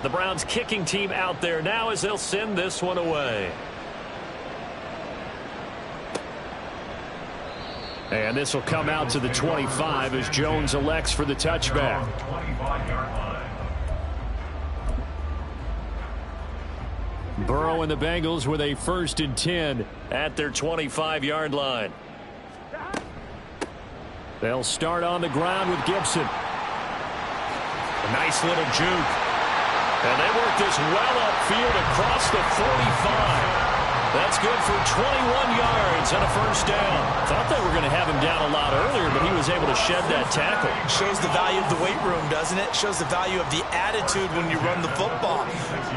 The Browns kicking team out there now as they'll send this one away. And this will come out to the 25 as Jones elects for the touchback. Burrow and the Bengals with a 1st and 10 at their 25-yard line. They'll start on the ground with Gibson. A nice little juke. And they work this well upfield across the 45. That's good for 21 yards and a 1st down. Thought they were going to have him down a lot earlier, but he was able to shed that tackle. Shows the value of the weight room, doesn't it? Shows the value of the attitude when you run the football.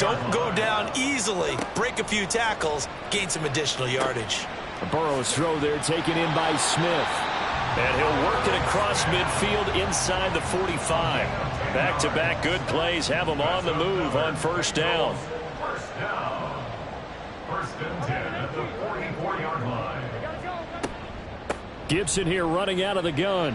Don't go down easily. Break a few tackles. Gain some additional yardage. Burrow's throw there taken in by Smith. And he'll work it across midfield inside the 45. Back-to-back good plays have him on the move on 1st down. 1st and 10 at the 44-yard line. Gibson here running out of the gun.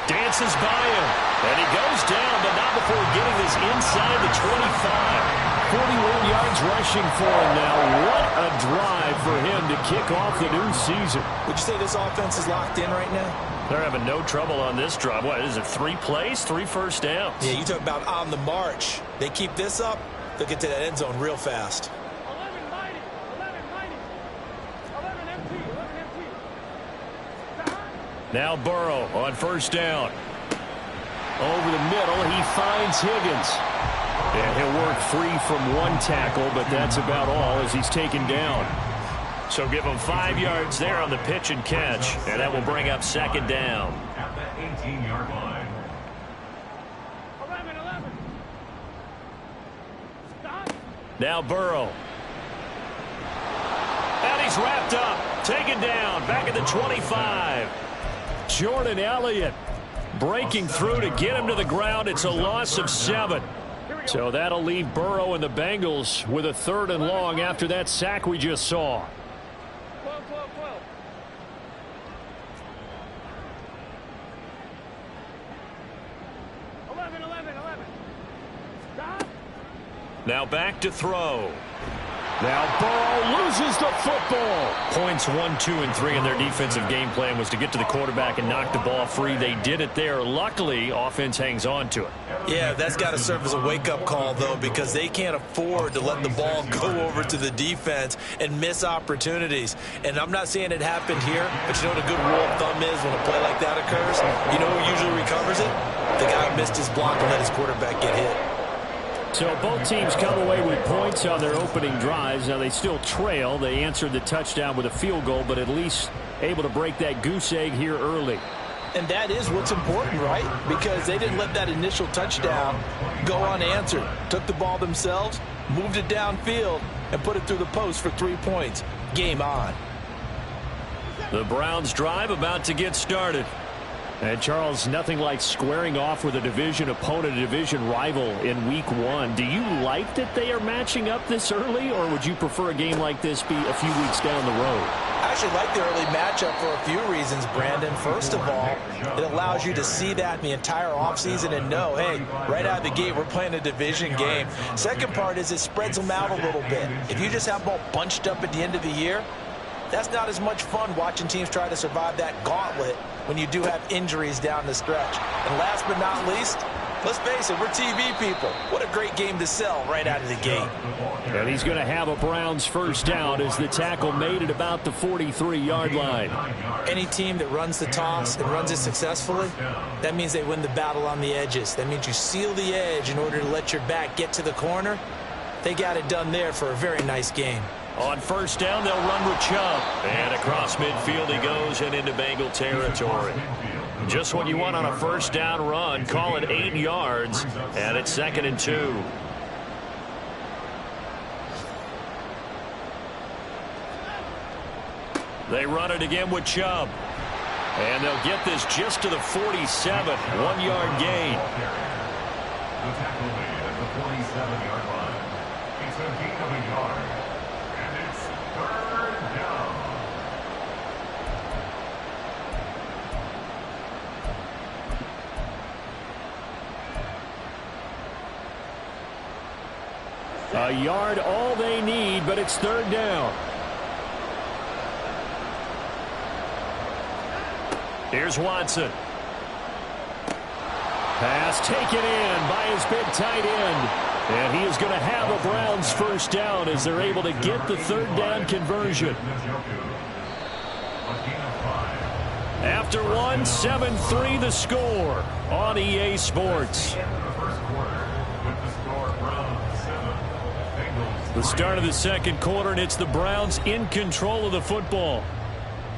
Dances by him. And he goes down, but not before getting this inside the 25. 41 yards rushing for him now. What a drive for him to kick off the new season. Would you say this offense is locked in right now? They're having no trouble on this drive. What is it, 3 plays, 3 first downs? Yeah, you talk about on the march. They keep this up, they'll get to that end zone real fast. 11 empty. Now Burrow on 1st down. Over the middle, he finds Higgins. And he'll work free from 1 tackle, but that's about all as he's taken down. So give him 5 yards there on the pitch and catch, and that will bring up 2nd down. At the 18-yard line. 11. Stop. Now Burrow. And he's wrapped up. Taken down. Back at the 25. Jordan Elliott breaking through to get him to the ground. It's a loss of 7. So that'll leave Burrow and the Bengals with a 3rd and long after that sack we just saw. 12. 11. Stop. Now back to throw. Now Burrow loses the football. Points 1, 2, and 3 in their defensive game plan was to get to the quarterback and knock the ball free. They did it there. Luckily, offense hangs on to it. Yeah, that's got to serve as a wake-up call, though, because they can't afford to let the ball go over to the defense and miss opportunities. And I'm not saying it happened here, but you know what a good rule of thumb is when a play like that occurs? You know who usually recovers it? The guy who missed his block and let his quarterback get hit. So both teams come away with points on their opening drives. Now they still trail. They answered the touchdown with a field goal, but at least able to break that goose egg here early. And that is what's important, right? Because they didn't let that initial touchdown go unanswered. Took the ball themselves, moved it downfield, and put it through the post for 3 points. Game on. The Browns drive about to get started. And Charles, nothing like squaring off with a division opponent, a division rival in week 1. Do you like that they are matching up this early, or would you prefer a game like this be a few weeks down the road? I actually like the early matchup for a few reasons, Brandon. First of all, it allows you to see that in the entire offseason and know, hey, right out of the gate, we're playing a division game. Second part is it spreads them out a little bit. If you just have them all bunched up at the end of the year, that's not as much fun watching teams try to survive that gauntlet when you do have injuries down the stretch. And last but not least, let's face it, we're TV people. What a great game to sell right out of the gate. And he's going to have a Browns 1st down as the tackle made at about the 43-yard line. Any team that runs the toss and runs it successfully, that means they win the battle on the edges. That means you seal the edge in order to let your back get to the corner. They got it done there for a very nice game. On 1st down, they'll run with Chubb. And across midfield he goes and into Bengal territory. Just what you want on a 1st down run. Call it 8 yards. And it's 2nd and 2. They run it again with Chubb. And they'll get this just to the 47. 1-yard gain. The tackle made at the 47-yard line. It's a gain of a yard. And it's 3rd down. A yard all they need, but it's third down. Here's Watson. Pass taken in by his big tight end. And he is going to have a Browns first down as they're able to get the third down conversion. After one, 7-3 the score on EA Sports. The start of the second quarter, and it's the Browns in control of the football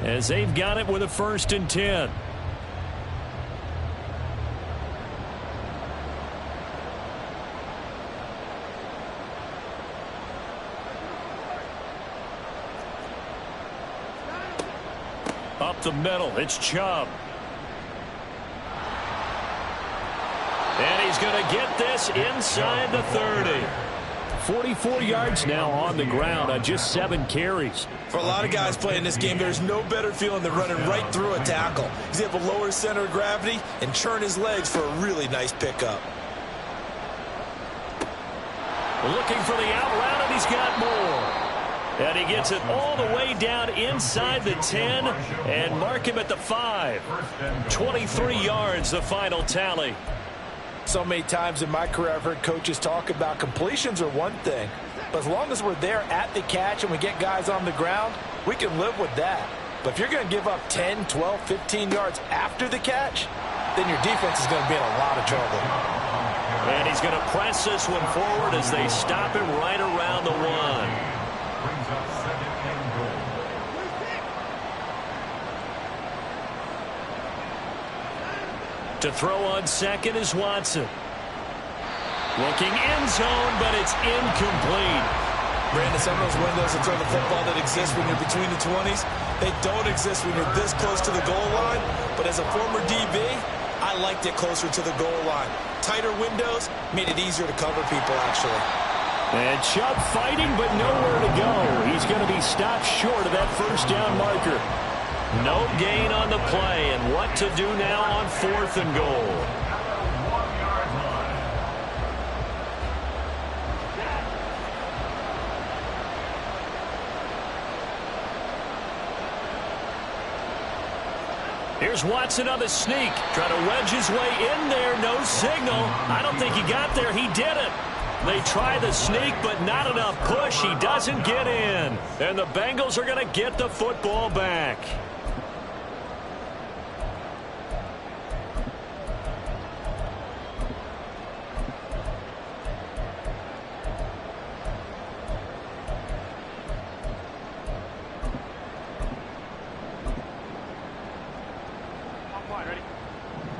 as they've got it with a 1st and 10. Up the middle, it's Chubb. And he's going to get this inside the 30. 44 yards now on the ground on just 7 carries. For a lot of guys playing this game, there's no better feeling than running right through a tackle. He's able to lower his center of gravity and churn his legs for a really nice pickup. Looking for the out route, and he's got more. And he gets it all the way down inside the 10 and mark him at the 5. 23 yards, the final tally. So many times in my career I've heard coaches talk about completions are one thing, but as long as we're there at the catch and we get guys on the ground, we can live with that. But if you're going to give up 10, 12, 15 yards after the catch, then your defense is going to be in a lot of trouble. And he's going to press this one forward as they stop him right around the 1. To throw on second is Watson. Looking end zone, but it's incomplete. Brandon, some of those windows to throw the football that exist when you're between the 20s, they don't exist when you're this close to the goal line. But as a former DB, I liked it closer to the goal line. Tighter windows made it easier to cover people, actually. And Chubb fighting, but nowhere to go. He's going to be stopped short of that first down marker. No gain on the play, and what to do now on 4th and goal. Here's Watson on the sneak. Trying to wedge his way in there. No signal. I don't think he got there. He didn't. They try the sneak, but not enough push. He doesn't get in. And the Bengals are going to get the football back.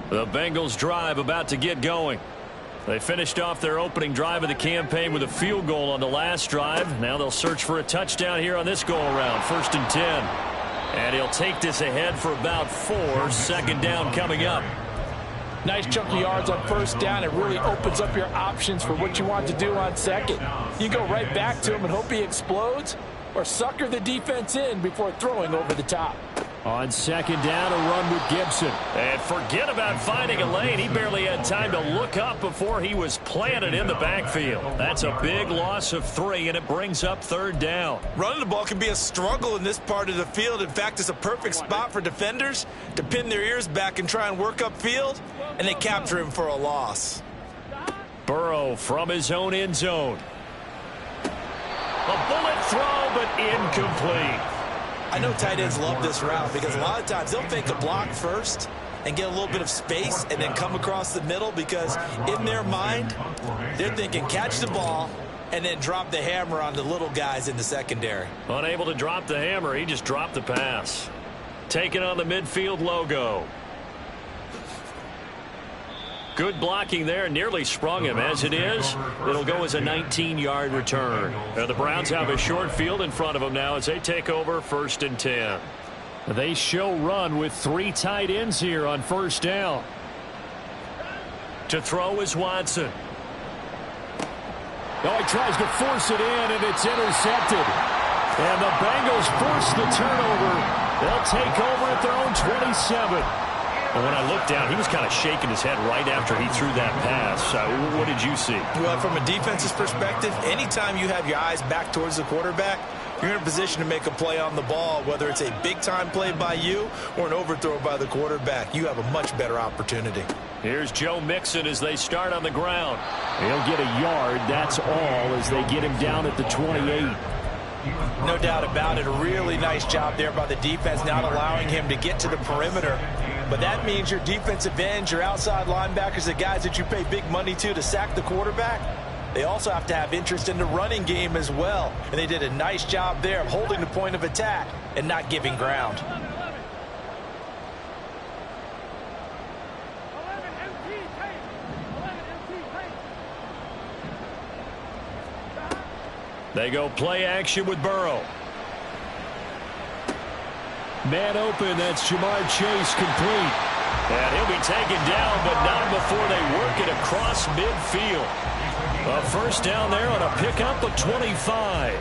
The Bengals drive about to get going. They finished off their opening drive of the campaign with a field goal on the last drive. Now they'll search for a touchdown here on this go-around. 1st and 10. And he'll take this ahead for about 4. 2nd down coming up. Nice chunk of yards on 1st down. It really opens up your options for what you want to do on 2nd. You go right back to him and hope he explodes, or sucker the defense in before throwing over the top. On 2nd down, a run with Gibson. And forget about finding a lane. He barely had time to look up before he was planted in the backfield. That's a big loss of 3, and it brings up 3rd down. Running the ball can be a struggle in this part of the field. In fact, it's a perfect spot for defenders to pin their ears back and try and work upfield, and they capture him for a loss. Burrow from his own end zone. A bullet throw, but incomplete. I know tight ends love this route because a lot of times they'll fake a block first and get a little bit of space and then come across the middle, because in their mind, they're thinking catch the ball and then drop the hammer on the little guys in the secondary. Unable to drop the hammer, he just dropped the pass. Taking on the midfield logo. Good blocking there, nearly sprung him. As it is, it'll go as a 19-yard return. The Browns have a short field in front of them now as they take over 1st and 10. They show run with 3 tight ends here on 1st down. To throw is Watson. Oh, he tries to force it in, and it's intercepted. And the Bengals force the turnover. They'll take over at their own 27. Well, when I looked down, he was kind of shaking his head right after he threw that pass. What did you see? Well, from a defense's perspective, anytime you have your eyes back towards the quarterback, you're in a position to make a play on the ball, whether it's a big-time play by you or an overthrow by the quarterback. You have a much better opportunity. Here's Joe Mixon as they start on the ground. He'll get a yard, that's all, as they get him down at the 28. No doubt about it. A really nice job there by the defense, not allowing him to get to the perimeter. But that means your defensive ends, your outside linebackers, the guys that you pay big money to sack the quarterback, they also have to have interest in the running game as well. And they did a nice job there of holding the point of attack and not giving ground. 11 MT paint. 11 MT paint. They go play action with Burrow. Man open, that's Jamar Chase complete. And he'll be taken down, but not before they work it across midfield. A first down there on a pickup of 25.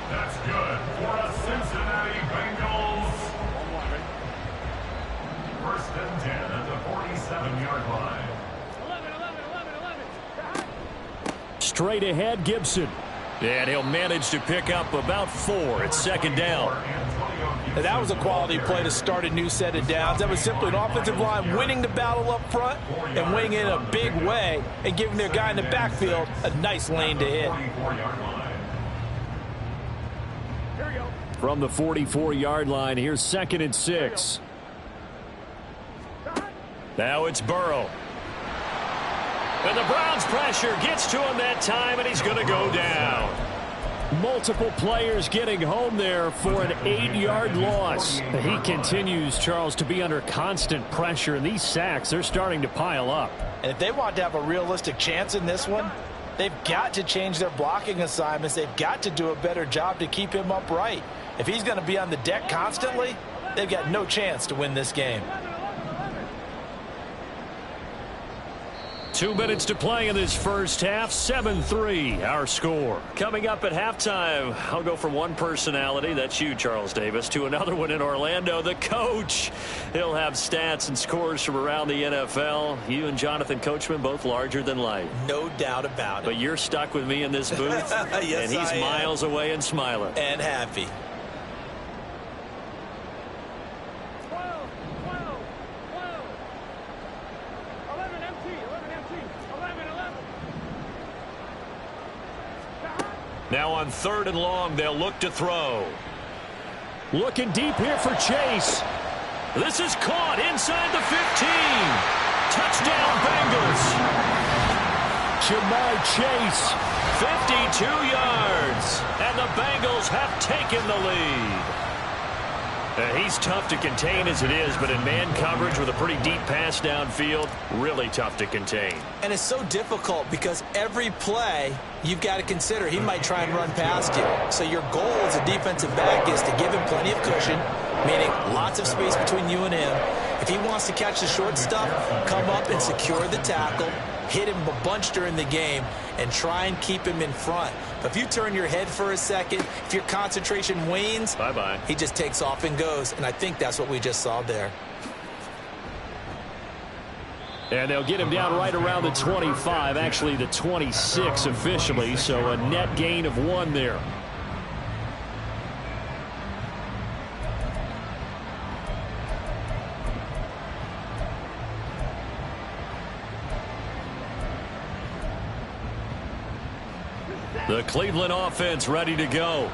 That's good for the Cincinnati Bengals. First and 10 at the 47-yard line. 11. Straight ahead, Gibson. And he'll manage to pick up about 4 at second down. And that was a quality play to start a new set of downs. That was simply an offensive line winning the battle up front and winning in a big way and giving their guy in the backfield a nice lane to hit. Here we go. From the 44-yard line, here's 2nd and 6. Now it's Burrow. And the Browns' pressure gets to him that time, and he's going to go down. Multiple players getting home there for an 8-yard loss. He continues, Charles, to be under constant pressure, and these sacks, they're starting to pile up. And if they want to have a realistic chance in this one, they've got to change their blocking assignments. They've got to do a better job to keep him upright. If he's going to be on the deck constantly, they've got no chance to win this game. 2 minutes to play in this first half. 7-3 our score. Coming up at halftime, I'll go from one personality, that's you, Charles Davis, to another one in Orlando, the coach. He'll have stats and scores from around the NFL. You and Jonathan Coachman both larger than life. No doubt about it. But you're stuck with me in this booth. Yes, and he's I am. miles away and smiling. And happy. 12. 11 MT. 11. Now on 3rd and long, they'll look to throw. Looking deep here for Chase. This is caught inside the 15. Touchdown Bengals. Jamar Chase, 52 yards. And the Bengals have taken the lead. He's tough to contain as it is, but in man coverage with a pretty deep pass downfield, really tough to contain. And it's so difficult because every play you've got to consider he might try and run past you. So your goal as a defensive back is to give him plenty of cushion, meaning lots of space between you and him. If he wants to catch the short stuff, come up and secure the tackle, hit him a bunch during the game, and try and keep him in front. But if you turn your head for a second, if your concentration wanes, bye-bye. He just takes off and goes, and I think that's what we just saw there. And they'll get him down right around the 25, actually the 26 officially, so a net gain of 1 there. The Cleveland offense ready to go.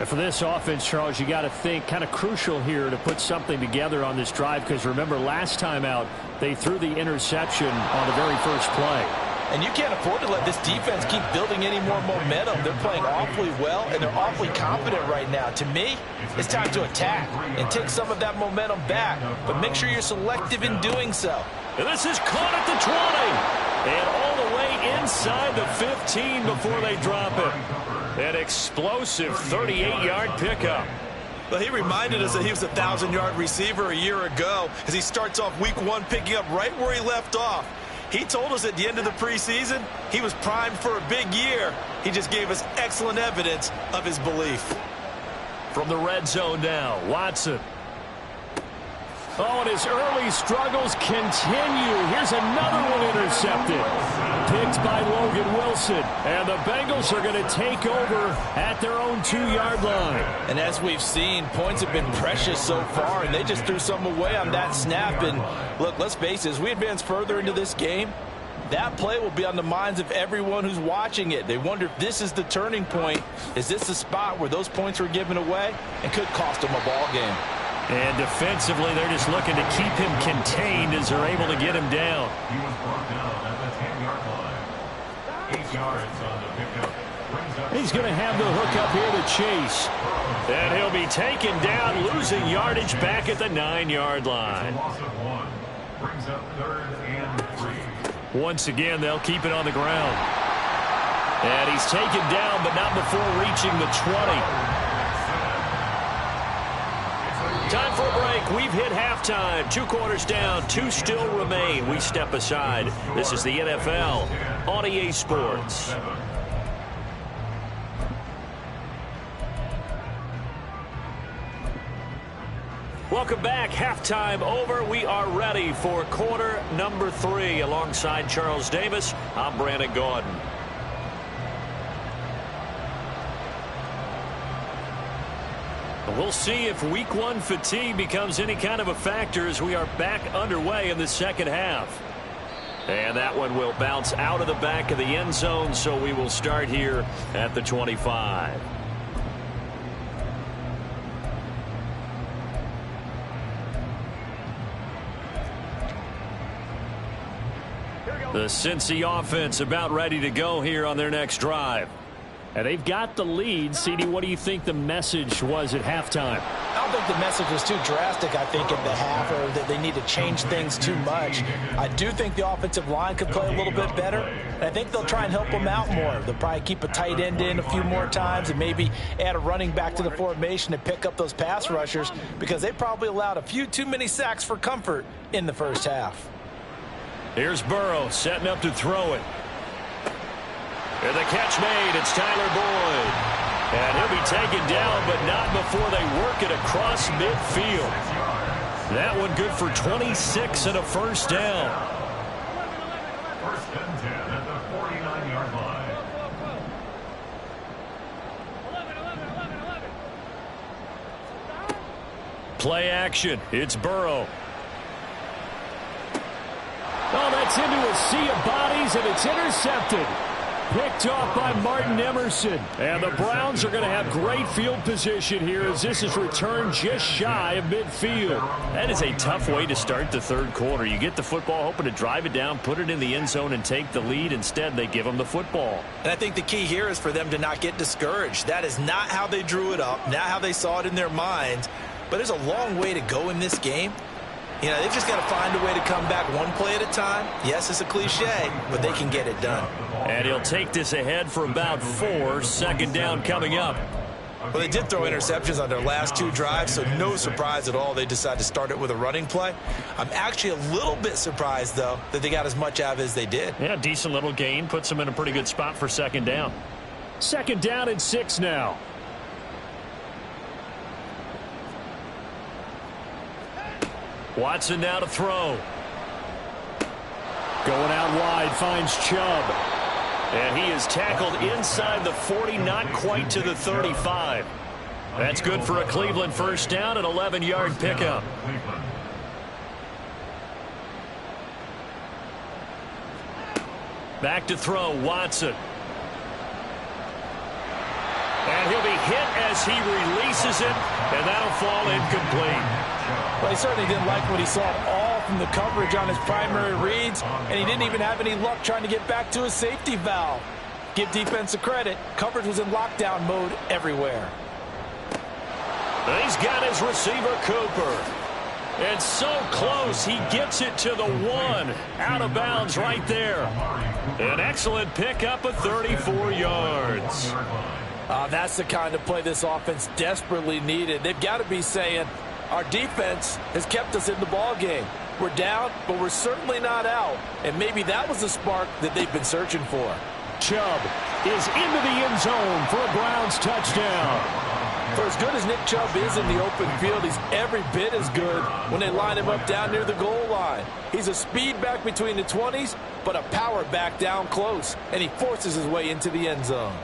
And for this offense, Charles, you got to think kind of crucial here to put something together on this drive, because remember last time out they threw the interception on the very first play. And you can't afford to let this defense keep building any more momentum. They're playing awfully well, and they're awfully confident right now. To me, it's time to attack and take some of that momentum back, but make sure you're selective in doing so. And this is caught at the 20. And all the way inside the 15 before they drop it. An explosive 38-yard pickup. Well, he reminded us that he was a 1,000-yard receiver a year ago as he starts off week 1 picking up right where he left off. He told us at the end of the preseason he was primed for a big year. He just gave us excellent evidence of his belief. From the red zone now, Watson. Oh, and his early struggles continue. Here's another one intercepted. Picked by Logan Wilson. And the Bengals are going to take over at their own 2-yard line. And as we've seen, points have been precious so far, and they just threw some away on that snap. And look, let's face it, as we advance further into this game, that play will be on the minds of everyone who's watching it. They wonder if this is the turning point. Is this the spot where those points were given away and could cost them a ball game? And defensively, they're just looking to keep him contained as they're able to get him down. He was brought down at the 10-yard line. 8 yards on the pickup. He's going to have the hook up here to Chase. And he'll be taken down, losing yardage back at the 9-yard line. Loss of 1. Brings up 3rd and 3. Once again, they'll keep it on the ground. And he's taken down, but not before reaching the 20. Time for a break. We've hit halftime. 2 quarters down. 2 still remain. We step aside. This is the NFL on EA Sports. Welcome back. Halftime over. We are ready for quarter number 3. Alongside Charles Davis, I'm Brandon Gaudin. We'll see if week 1 fatigue becomes any kind of a factor as we are back underway in the second half. And that one will bounce out of the back of the end zone, so we will start here at the 25. The Cincy offense about ready to go here on their next drive. And they've got the lead. CD, what do you think the message was at halftime? I don't think the message was too drastic, I think, in the half, or that they need to change things too much. I do think the offensive line could play a little bit better, and I think they'll try and help them out more. They'll probably keep a tight end in a few more times and maybe add a running back to the formation to pick up those pass rushers, because they probably allowed a few too many sacks for comfort in the first half. Here's Burrow setting up to throw it. And the catch made. It's Tyler Boyd. And he'll be taken down, but not before they work it across midfield. That one good for 26 and a first down. 1st and 10 at the 49-yard line. 11. Play action. It's Burrow. Oh, that's into a sea of bodies, and it's intercepted. Picked off by Martin Emerson. And the Browns are going to have great field position here as this is returned just shy of midfield. That is a tough way to start the third quarter. You get the football, hoping to drive it down, put it in the end zone, and take the lead. Instead, they give them the football. And I think the key here is for them to not get discouraged. That is not how they drew it up, not how they saw it in their minds. But there's a long way to go in this game. You know, they've just got to find a way to come back one play at a time. Yes, it's a cliche, but they can get it done. And he'll take this ahead for about 4. 2nd down coming up. Well, they did throw interceptions on their last 2 drives, so no surprise at all they decided to start it with a running play. I'm actually a little bit surprised, though, that they got as much out of it as they did. Yeah, decent little gain. Puts them in a pretty good spot for 2nd down. 2nd down and 6 now. Watson now to throw. Going out wide, finds Chubb. And he is tackled inside the 40, not quite to the 35. That's good for a Cleveland first down, an 11-yard pickup. Back to throw, Watson. And he'll be hit as he releases it, and that'll fall incomplete. Well, he certainly didn't like what he saw at all from the coverage on his primary reads, and he didn't even have any luck trying to get back to his safety valve. Give defense a credit. Coverage was in lockdown mode everywhere. He's got his receiver, Cooper. And so close, he gets it to the 1. Out of bounds right there. An excellent pickup of 34 yards. That's the kind of play this offense desperately needed. They've got to be saying, our defense has kept us in the ball game. We're down, but we're certainly not out. And maybe that was the spark that they've been searching for. Chubb is into the end zone for a Browns touchdown. For as good as Nick Chubb is in the open field, he's every bit as good when they line him up down near the goal line. He's a speed back between the 20s, but a power back down close, and he forces his way into the end zone.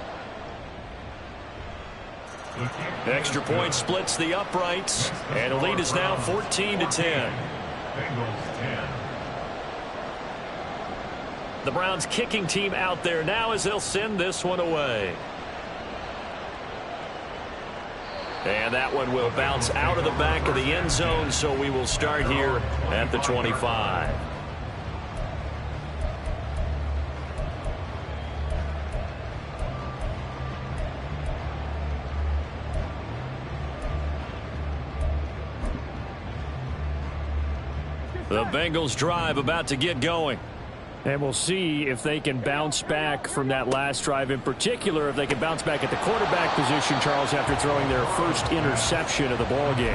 Extra point splits the uprights, and the lead is now 14-10. Bengals 10. The Browns kicking team out there now as they'll send this one away. And that one will bounce out of the back of the end zone, so we will start here at the 25. The Bengals drive about to get going. And we'll see if they can bounce back from that last drive, in particular if they can bounce back at the quarterback position, Charles, after throwing their first interception of the ball game.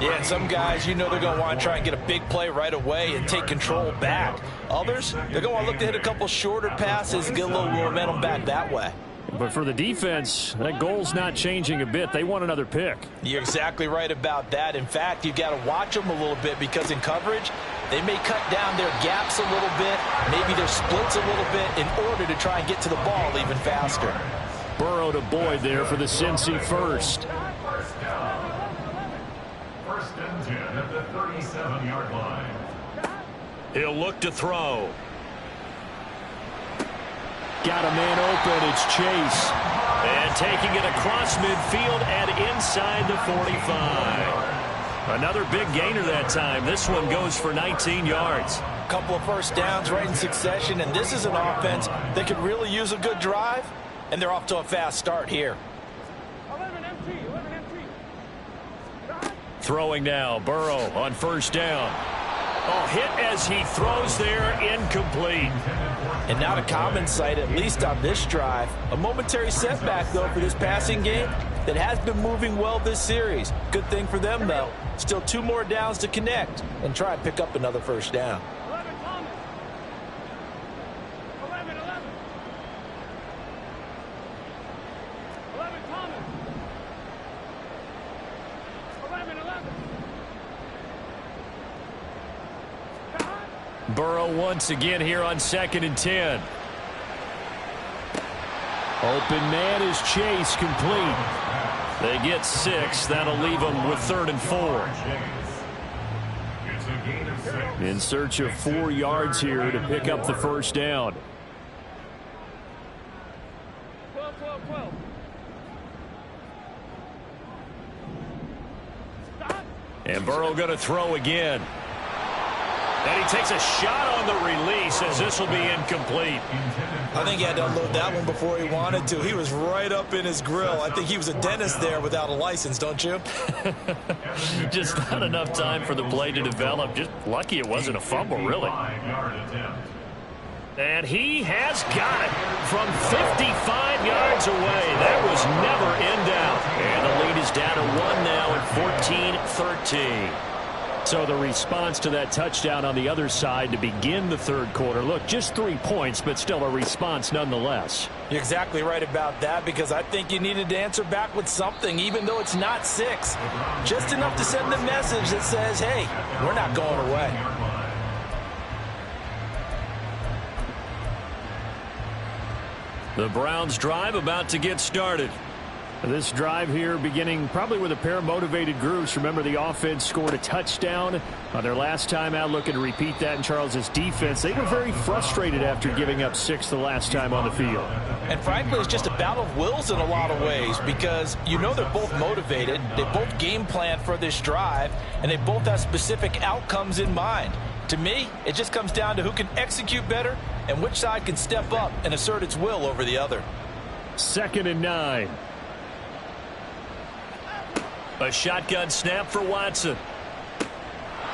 Yeah, and some guys, you know, they're going to want to try and get a big play right away and take control back. Others, they're going to want to look to hit a couple shorter passes and get a little momentum back that way. But for the defense, that goal's not changing a bit. They want another pick. You're exactly right about that. In fact, you've got to watch them a little bit because in coverage, they may cut down their gaps a little bit, maybe their splits a little bit in order to try and get to the ball even faster. Burrow to Boyd there for the Cincy first. First down. First and 10 at the 37-yard line. He'll look to throw. Got a man open. It's Chase. And taking it across midfield and inside the 45. Another big gainer that time. This one goes for 19 yards. A couple of first downs right in succession, and this is an offense that could really use a good drive, and they're off to a fast start here. 11 empty. Throwing now. Burrow on first down. Oh, hit as he throws there, incomplete. And not a common sight, at least on this drive. A momentary setback, though, for this passing game that has been moving well this series. Good thing for them, though. Still 2 more downs to connect and try and pick up another first down. 11 Thomas. 11. 11 Thomas. 11. Burrow once again here on 2nd and 10. Open man is Chase, complete. They get 6. That'll leave them with 3rd and 4. It's a gain of 6. In search of 4 yards here to pick up the first down. 12. Stop. And Burrow going to throw again. And he takes a shot on the release as this will be incomplete. I think he had to unload that one before he wanted to. He was right up in his grill. I think he was a dentist there without a license, don't you? Just not enough time for the play to develop. Just lucky it wasn't a fumble, really. 5-yard attempt. And he has got it from 55 yards away. That was never in doubt. And the lead is down to 1 now at 14-13. So the response to that touchdown on the other side to begin the 3rd quarter. Look, just 3 points, but still a response nonetheless. You're exactly right about that, because I think you needed to answer back with something, even though it's not 6. Just enough to send the message that says, hey, we're not going away. The Browns drive about to get started. This drive here beginning probably with a pair of motivated groups. Remember, the offense scored a touchdown on their last time out, looking to repeat that in Charles's defense. They were very frustrated after giving up 6 the last time on the field. And frankly, it's just a battle of wills in a lot of ways, because you know they're both motivated, they both game plan for this drive, and they both have specific outcomes in mind. To me, it just comes down to who can execute better and which side can step up and assert its will over the other. 2nd and 9. A shotgun snap for Watson.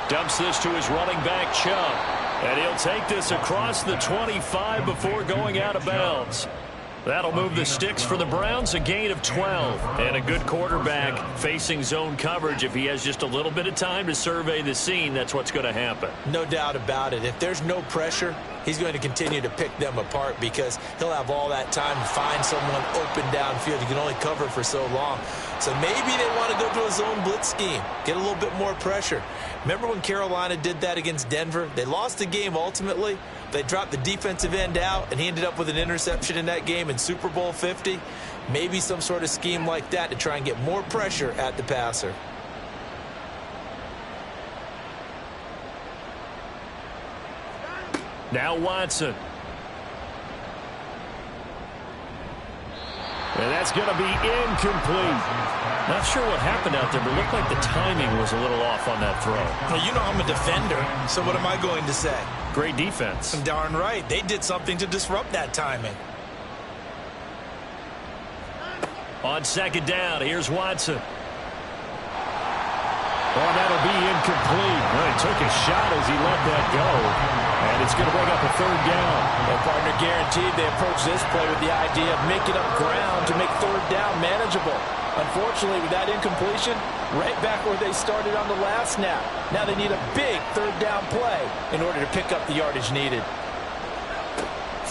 Dumps this to his running back, Chubb. And he'll take this across the 25 before going out of bounds. That'll move the sticks for the Browns, a gain of 12. And a good quarterback facing zone coverage. If he has just a little bit of time to survey the scene, that's what's going to happen. No doubt about it. If there's no pressure, he's going to continue to pick them apart because he'll have all that time to find someone open downfield. He can only cover for so long. So maybe they want to go to a zone blitz scheme, get a little bit more pressure. Remember when Carolina did that against Denver? They lost the game ultimately. They dropped the defensive end out, and he ended up with an interception in that game in Super Bowl 50. Maybe some sort of scheme like that to try and get more pressure at the passer. Now Watson. And that's going to be incomplete. Not sure what happened out there, but it looked like the timing was a little off on that throw. Well, you know I'm a defender, so what am I going to say? Great defense. Darn right. They did something to disrupt that timing. On second down, here's Watson. Oh, that'll be incomplete. Well, he took a shot as he let that go. And it's going to bring up a third down. Well, partner, guaranteed they approach this play with the idea of making up ground to make third down manageable. Unfortunately, with that incompletion, right back where they started on the last snap. Now they need a big third down play in order to pick up the yardage needed.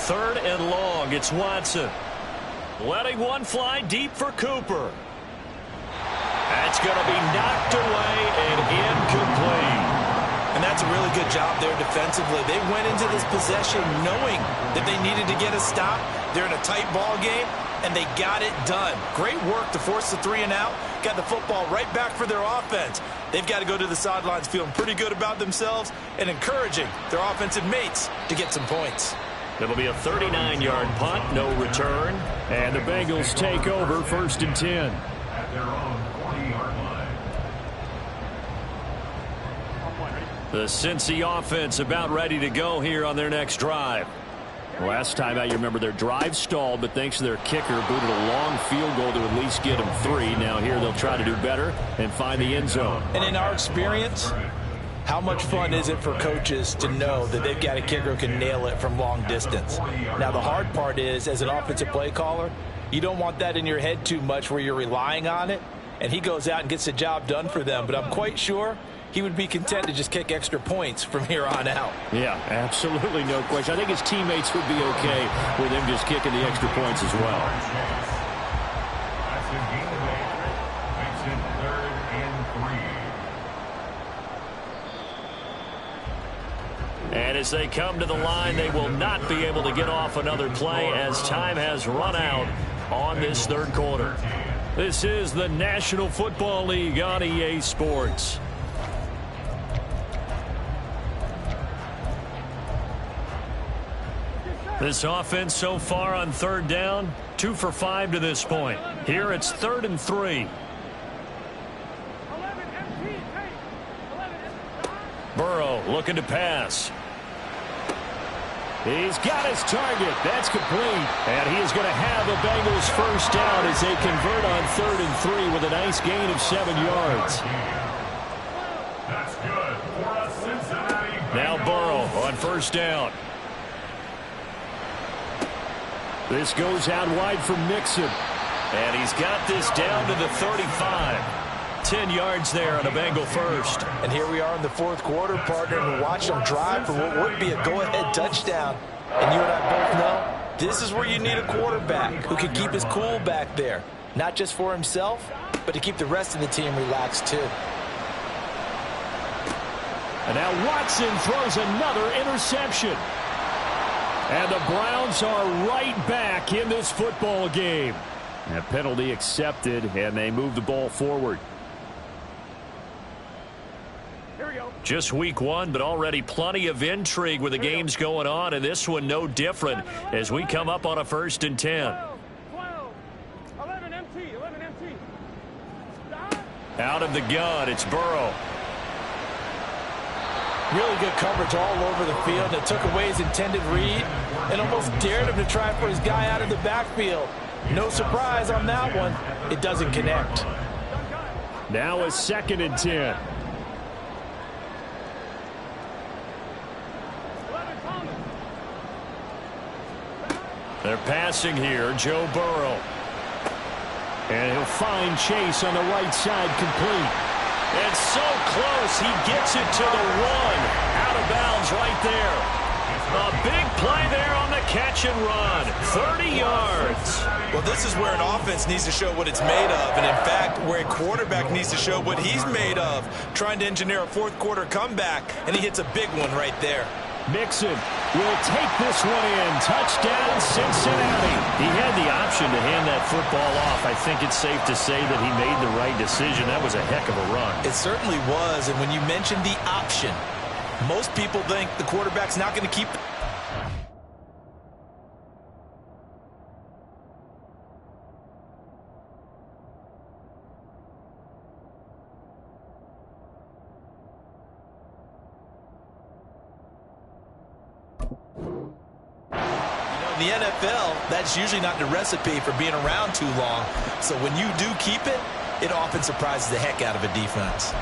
Third and long, it's Watson. Letting one fly deep for Cooper. That's going to be knocked away and incomplete. And that's a really good job there defensively. They went into this possession knowing that they needed to get a stop. They're in a tight ball game, and they got it done. Great work to force the 3 and out. Got the football right back for their offense. They've got to go to the sidelines feeling pretty good about themselves and encouraging their offensive mates to get some points. It'll be a 39-yard punt, no return. And the Bengals take over 1st and 10. At their own 40-yard line. The Cincy offense about ready to go here on their next drive. Last time out, you remember their drive stalled, but thanks to their kicker, booted a long field goal to at least get them 3. Now here they'll try to do better and find the end zone. And in our experience, how much fun is it for coaches to know that they've got a kicker who can nail it from long distance? Now, the hard part is, as an offensive play caller, you don't want that in your head too much where you're relying on it, and he goes out and gets the job done for them. But I'm quite sure he would be content to just kick extra points from here on out. Yeah, absolutely no question. I think his teammates would be okay with him just kicking the extra points as well. That's a gain of 8. Makes it 3rd and 3. And as they come to the line, they will not be able to get off another play as time has run out on this third quarter. This is the National Football League on EA Sports. This offense so far on third down, 2 for 5 to this point. Here it's 3rd and 3. 11 empty. Hey, 11 empty. Burrow looking to pass. He's got his target. That's complete. And he is going to have the Bengals first down as they convert on 3rd and 3 with a nice gain of 7 yards. That's good for a Cincinnati Bengals. Now Burrow on first down. This goes out wide for Mixon. And he's got this down to the 35. 10 yards there on a Bengal first. And here we are in the fourth quarter, partner, and watch them drive for what would be a go-ahead touchdown. And you and I both know this is where you need a quarterback who can keep his cool back there. Not just for himself, but to keep the rest of the team relaxed too. And now Watson throws another interception. And the Browns are right back in this football game. A penalty accepted, and they move the ball forward. Here we go. Just week 1, but already plenty of intrigue with the games going on, and this one no different as we come up on a 1st and 10. 12. 11 empty. 11 empty. Stop. Out of the gun, it's Burrow. Really good coverage all over the field. It took away his intended read and almost dared him to try for his guy out of the backfield. No surprise on that one. It doesn't connect. Now a 2nd and 10. 11 Thomas. They're passing here. Joe Burrow. And he'll find Chase on the right side, complete. And so close, he gets it to the 1. Out of bounds right there. A big play there on the catch and run. 30 yards. Well, this is where an offense needs to show what it's made of, and in fact, where a quarterback needs to show what he's made of, trying to engineer a fourth-quarter comeback, and he hits a big one right there. Mixon will take this one in. Touchdown, Cincinnati. He had the option to hand that football off. I think it's safe to say that he made the right decision. That was a heck of a run. It certainly was, and when you mentioned the option, most people think the quarterback's not going to keep... In the NFL, that's usually not the recipe for being around too long. So when you do keep it, it often surprises the heck out of a defense.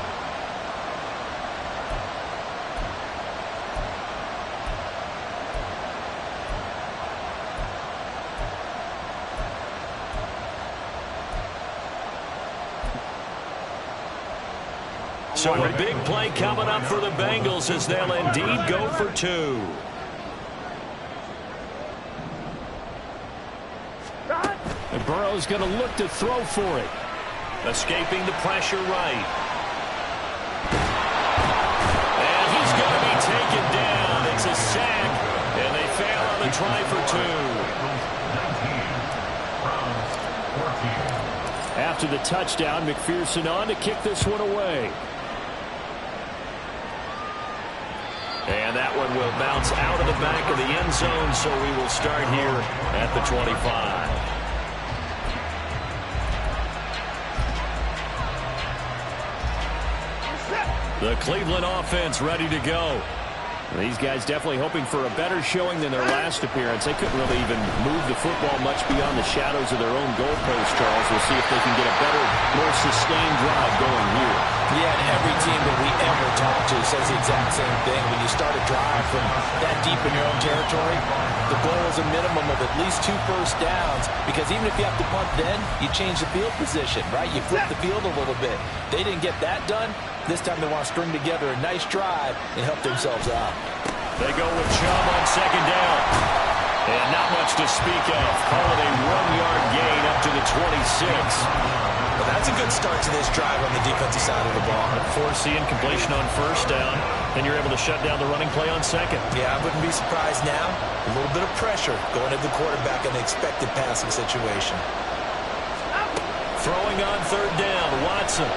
So a big play coming up for the Bengals as they'll indeed go for 2. And Burrow's going to look to throw for it. Escaping the pressure right. And he's going to be taken down. It's a sack. And they fail on the try for 2. After the touchdown, McPherson on to kick this one away. And that one will bounce out of the back of the end zone, so we will start here at the 25. The Cleveland offense ready to go. These guys definitely hoping for a better showing than their last appearance. They couldn't really even move the football much beyond the shadows of their own goalpost, Charles. We'll see if they can get a better, more sustained drive going here. Yeah, and every team that we ever talk to says the exact same thing. When you start a drive from that deep in your own territory, the goal is a minimum of at least 2 first downs, because even if you have to punt then, you change the field position, right? You flip the field a little bit. They didn't get that done. This time they want to string together a nice drive and help themselves out. They go with Chubb on second down. And not much to speak of. Call it a 1-yard gain up to the 26. Well, that's a good start to this drive on the defensive side of the ball. Forcing completion on first down. Then you're able to shut down the running play on second. Yeah, I wouldn't be surprised now. A little bit of pressure going to the quarterback in the expected passing situation. Throwing on third down, Watson.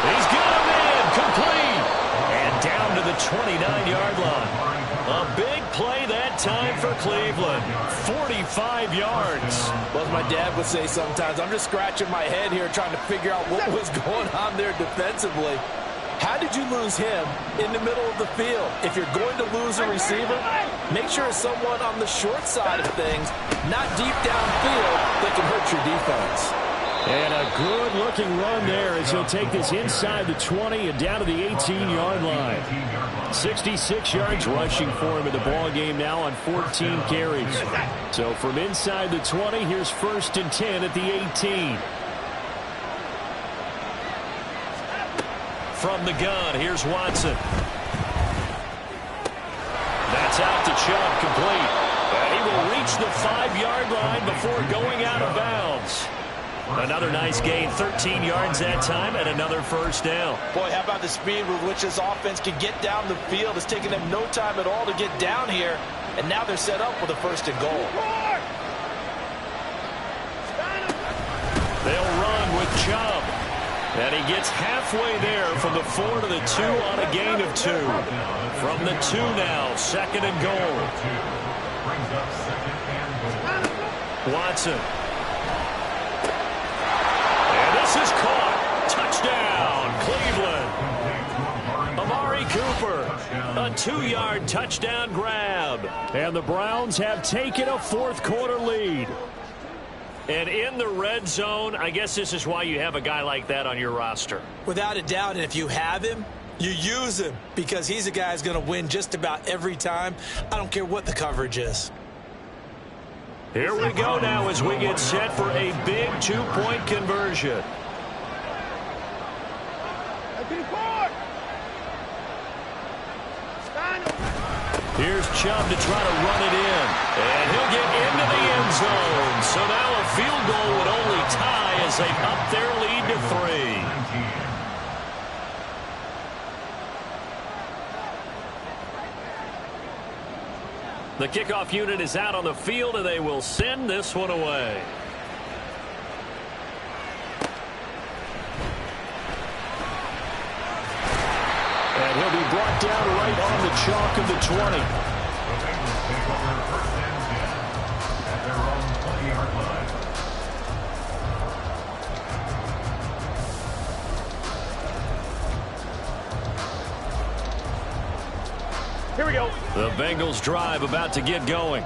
He's got him in, complete. And down to the 29-yard line. A big play that time for Cleveland. 45 yards. Well, as my dad would say sometimes, I'm just scratching my head here trying to figure out what was going on there defensively. How did you lose him in the middle of the field? If you're going to lose a receiver, make sure it's someone on the short side of things, not deep downfield, that can hurt your defense. And a good-looking run there as he'll take this inside the 20 and down to the 18-yard line. 66 yards rushing for him in the ball game now on 14 carries. So from inside the 20, here's 1st and 10 at the 18. From the gun, here's Watson. That's out to Chubb, complete. And he will reach the 5-yard line before going out of bounds. Another nice gain, 13 yards that time, and another first down. Boy, how about the speed with which this offense can get down the field? It's taken them no time at all to get down here, and now they're set up with a 1st and goal. They'll run with Chubb. And he gets halfway there from the 4 to the 2 on a gain of 2. From the 2 now, 2nd and goal. Watson. This is caught. Touchdown, Cleveland. Amari Cooper, a 2-yard touchdown grab. And the Browns have taken a 4th-quarter lead. And in the red zone, I guess this is why you have a guy like that on your roster. Without a doubt, and if you have him, You use him because he's a guy who's going to win just about every time. I don't care what the coverage is. Here we go now as we get set for a big two-point conversion. Here's Chubb to try to run it in. And he'll get into the end zone. So now a field goal would only tie as they up their lead to 3. The kickoff unit is out on the field, and they will send this one away. And he'll be brought down right on the chalk of the 20. The Bengals take over first and 10 at their own 20-yard line. Here we go. The Bengals drive about to get going.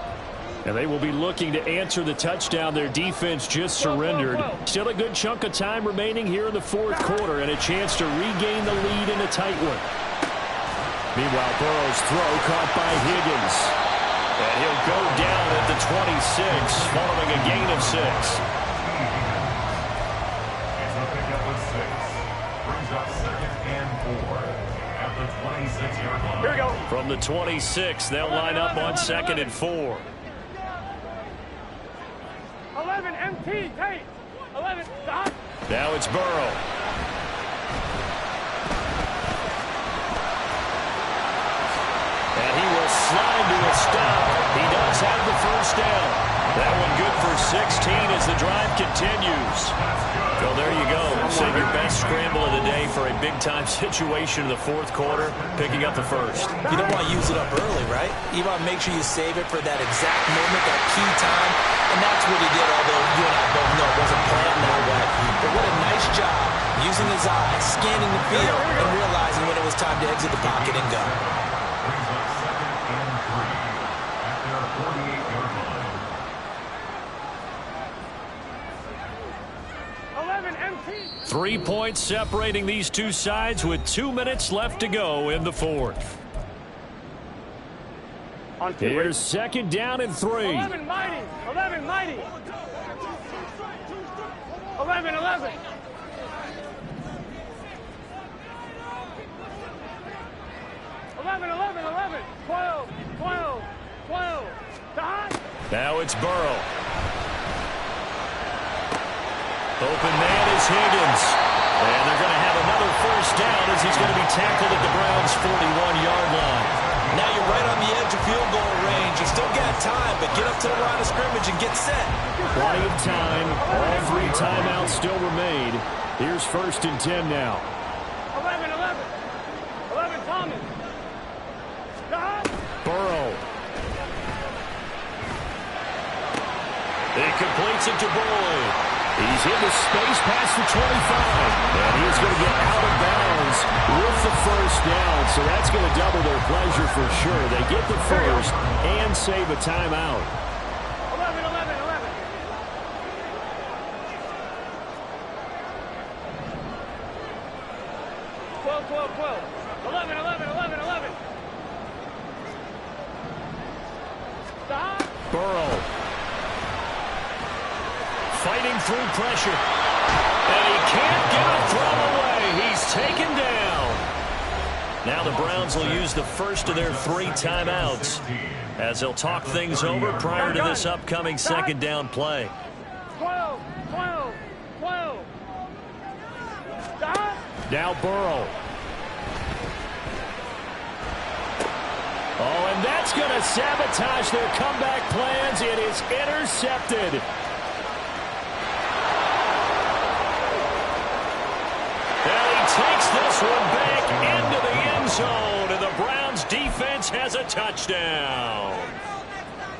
And they will be looking to answer the touchdown their defense just surrendered. Still a good chunk of time remaining here in the fourth quarter and a chance to regain the lead in a tight one. Meanwhile, Burrow's throw caught by Higgins. And he'll go down at the 26 following a gain of 6. It's a pickup of 6. Brings up 2nd and 4 at the 26-yard line. Here we go. From the 26, they'll line up on 2nd and 4. 11 MT, Tate. 11, stop. Now it's Burrow. And he will slide to a stop. He does have the first down. That one good for 16 as the drive continues. Well, there you go. Save your best scramble of the day for a big-time situation in the fourth quarter, picking up the first. You don't want to use it up early, right? You want to make sure you save it for that exact moment, that key time. And that's what he did, although you and I both know it wasn't planned that way. But what a nice job using his eyes, scanning the field, and realizing when it was time to exit the pocket and go. Brings up 2nd and 3 at their 48-yard line. 11 MT. 3 points separating these two sides with 2 minutes left to go in the fourth. Here's 2nd down and 3. 11 mighty. 11 mighty. 11, 11. 11, 11, 11. 12, 12, 12. Stop. Now it's Burrow. Open man is Higgins. And they're going to have another first down as he's going to be tackled at the Browns' 41-yard line. Now you're right on the edge of field goal range. You still got time, but get up to the line of scrimmage and get set. Plenty of time. All 3 timeouts still remain. Here's 1st and 10 now. 11, 11. 11, Thomas. Stop. Burrow. He completes it to Boyd. He's into space past the 25. And he's going to get out of bounds with the first down. So that's going to double their pleasure for sure. They get the first and save a timeout. 11, 11, 11. 12, 12, 12. 11, 11, 11, 11. Stop. Burrow. Fighting through pressure. And he can't get a throw away. He's taken down. Now the Browns will use the first of their 3 timeouts as they'll talk things over prior to this upcoming 2nd down play. 12, 12, 12. Stop. Now Burrow. Oh, and that's going to sabotage their comeback plans. It is intercepted. Takes this one back into the end zone, and the Browns defense has a touchdown.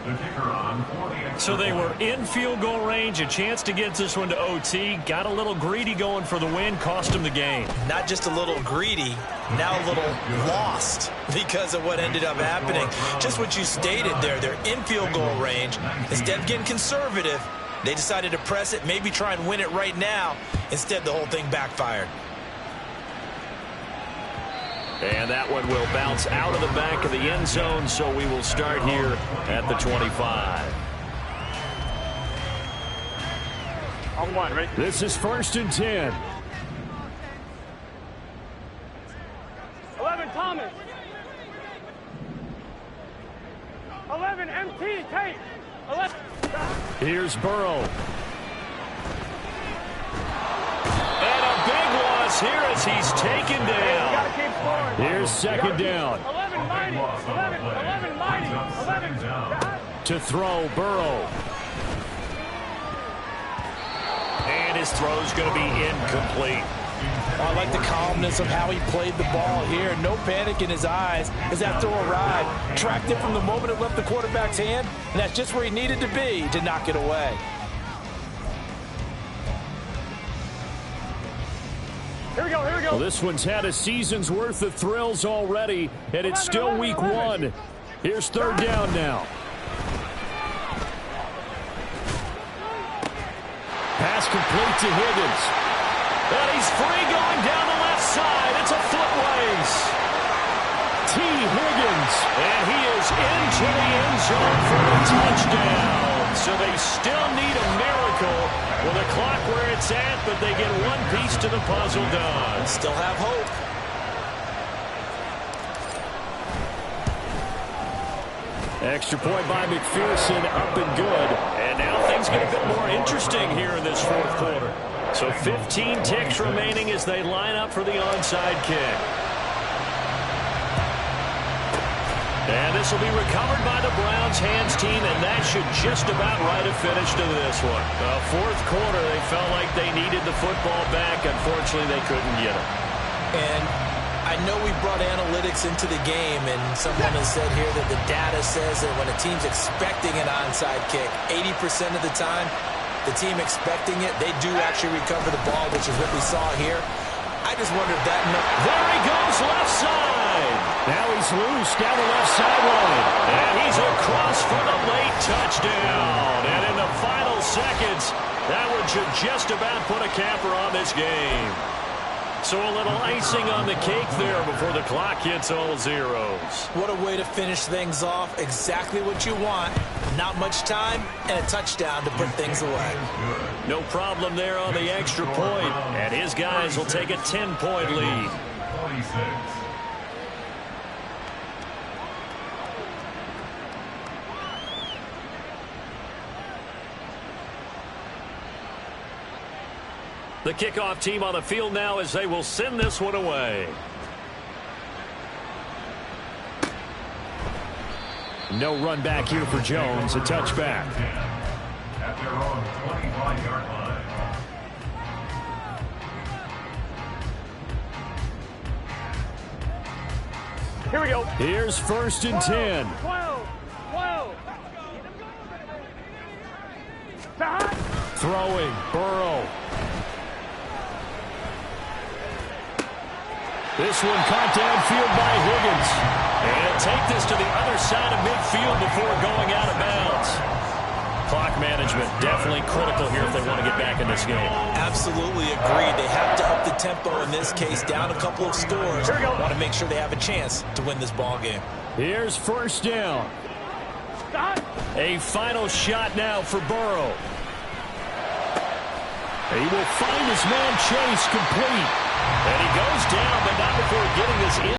The kicker on for the extra So they were point. in field goal range, a chance to get this one to OT. Got a little greedy going for the win, cost them the game. Not just a little greedy, now a little lost because of what ended up happening. Just what you stated there, they're in field goal range. Instead of getting conservative, they decided to press it, maybe try and win it right now. Instead, the whole thing backfired. And that one will bounce out of the back of the end zone, so we will start here at the 25. On one, ready? This is 1st and 10. 11, Thomas. 11, MT, Tate. 11. Here's Burrow. And a big loss here as he's taken down. Gotta keep scoring. Here's 2nd down. 11, Mighty. 11, Mighty. 11. To throw, Burrow. And his throw's going to be incomplete. I like the calmness of how he played the ball here. No panic in his eyes as that throw arrived. Tracked it from the moment it left the quarterback's hand, and that's just where he needed to be to knock it away. Here we go, here we go. Well, this one's had a season's worth of thrills already, and it's still week 1. Here's 3rd down now. Pass complete to Higgins. And he's free going down the left side. It's a foot race. T. Higgins. And he is into the end zone for a touchdown. So they still need a miracle with the clock where it's at, but they get one piece to the puzzle done. Still have hope. Extra point by McPherson, up and good. And now things get a bit more interesting here in this 4th quarter. So 15 ticks remaining as they line up for the onside kick. And this will be recovered by the Browns hands team, and that should just about write a finish to this one. 4th quarter, they felt like they needed the football back. Unfortunately, they couldn't get it. And I know we brought analytics into the game, and someone has said here that the data says that when a team's expecting an onside kick, 80% of the time, the team expecting it, they do actually recover the ball, which is what we saw here. I just wonder if that... There he goes, left side. Now he's loose down the left sideline. And he's across for the late touchdown. And in the final seconds, that one should just about put a capper on this game. So a little icing on the cake there before the clock hits all zeros. What a way to finish things off. Exactly what you want. Not much time and a touchdown to put things away. No problem there on the extra point. And his guys will take a 10-point lead. 46. The kickoff team on the field now as they will send this one away. No run back here for Jones. A touchback. At their own 25-yard line. Here we go. Here's 1st and 10. 12. Throwing. Burrow. This one caught downfield by Higgins. And take this to the other side of midfield before going out of bounds. Clock management definitely critical here if they want to get back in this game. Absolutely agreed. They have to up the tempo in this case, down a couple of scores. Want to make sure they have a chance to win this ball game. Here's 1st down. A final shot now for Burrow. He will find his man Chase complete. And he goes down, but not before getting this in.